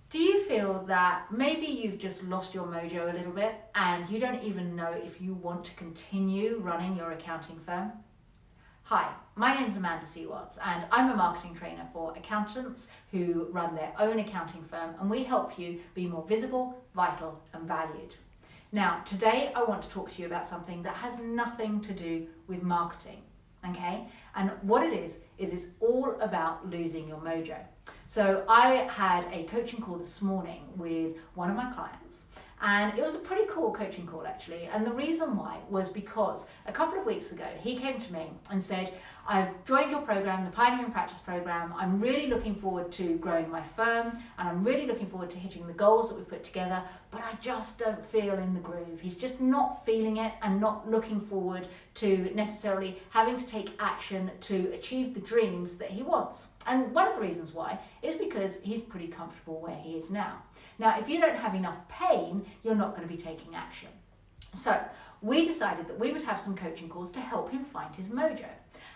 Do you feel that maybe you've just lost your mojo a little bit and you don't even know if you want to continue running your accounting firm? Hi, my name's Amanda Seawatts and I'm a marketing trainer for accountants who run their own accounting firm, and we help you be more visible, vital and valued. Now, today I want to talk to you about something that has nothing to do with marketing, okay? And what it is it's all about losing your mojo. So I had a coaching call this morning with one of my clients, and it was a pretty cool coaching call actually. And the reason why was because a couple of weeks ago he came to me and said, I've joined your program, the Pioneering Practice program. I'm really looking forward to growing my firm and I'm really looking forward to hitting the goals that we put together, but I just don't feel in the groove. He's just not feeling it and not looking forward to necessarily having to take action to achieve the dreams that he wants. And one of the reasons why is because he's pretty comfortable where he is now. Now, if you don't have enough pain, you're not going to be taking action. So we decided that we would have some coaching calls to help him find his mojo.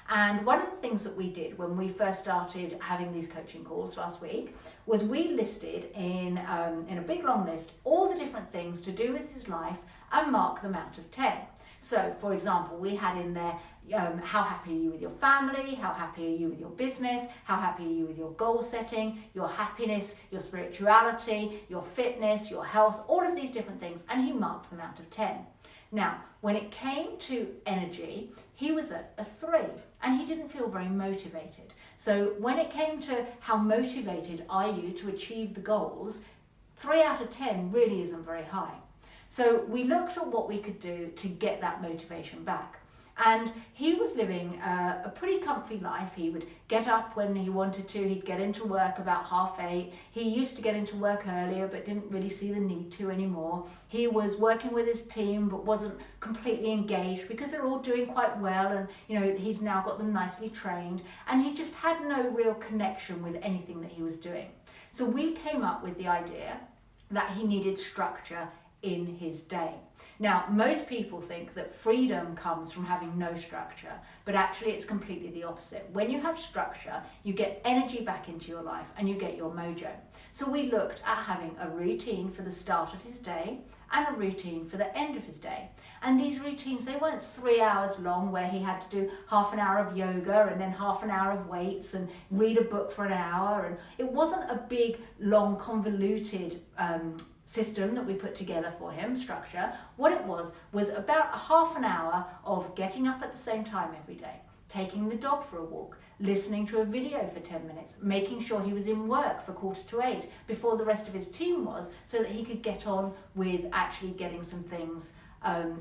And one of the things that we did when we first started having these coaching calls last week was we listed in a big long list all the different things to do with his life and mark them out of 10. So, for example, we had in there, how happy are you with your family? How happy are you with your business? How happy are you with your goal setting, your happiness, your spirituality, your fitness, your health, all of these different things, and he marked them out of 10. Now, when it came to energy, he was at a 3 and he didn't feel very motivated. So when it came to how motivated are you to achieve the goals, 3 out of 10 really isn't very high. So we looked at what we could do to get that motivation back. And he was living a pretty comfy life. He would get up when he wanted to. He'd get into work about 8:30. He used to get into work earlier but didn't really see the need to anymore. He was working with his team but wasn't completely engaged because they're all doing quite well, and he's now got them nicely trained, and he just had no real connection with anything that he was doing. So we came up with the idea that he needed structure in his day. Now, most people think that freedom comes from having no structure, but actually it's completely the opposite. When you have structure, you get energy back into your life and you get your mojo. So we looked at having a routine for the start of his day and a routine for the end of his day. And these routines, they weren't 3 hours long where he had to do half an hour of yoga and then half an hour of weights and read a book for an hour. And it wasn't a big, long, convoluted system that we put together for him, structure. What it was about a half an hour of getting up at the same time every day, taking the dog for a walk, listening to a video for 10 minutes, making sure he was in work for 7:45 before the rest of his team was, so that he could get on with actually getting some things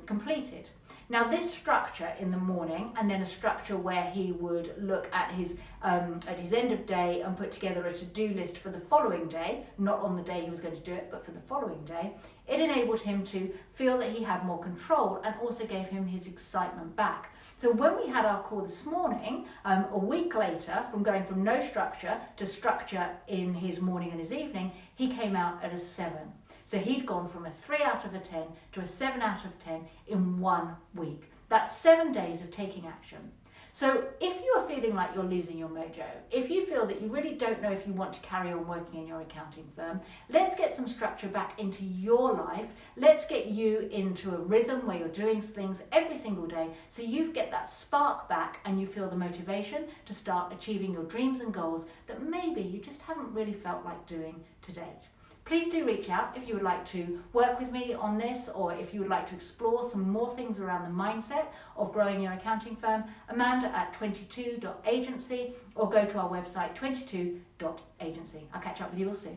completed. Now, this structure in the morning, and then a structure where he would look at his end of day and put together a to-do list for the following day, not on the day he was going to do it, but for the following day, it enabled him to feel that he had more control and also gave him his excitement back. So when we had our call this morning, a week later, from going from no structure to structure in his morning and his evening, he came out at a 7. So he'd gone from a 3 out of 10 to a 7 out of 10 in 1 week. That's 7 days of taking action. So if you are feeling like you're losing your mojo, if you feel that you really don't know if you want to carry on working in your accounting firm, let's get some structure back into your life. Let's get you into a rhythm where you're doing things every single day, so you get that spark back and you feel the motivation to start achieving your dreams and goals that maybe you just haven't really felt like doing to date. Please do reach out if you would like to work with me on this, or if you would like to explore some more things around the mindset of growing your accounting firm. Amanda@22.agency, or go to our website 22.agency. I'll catch up with you all soon.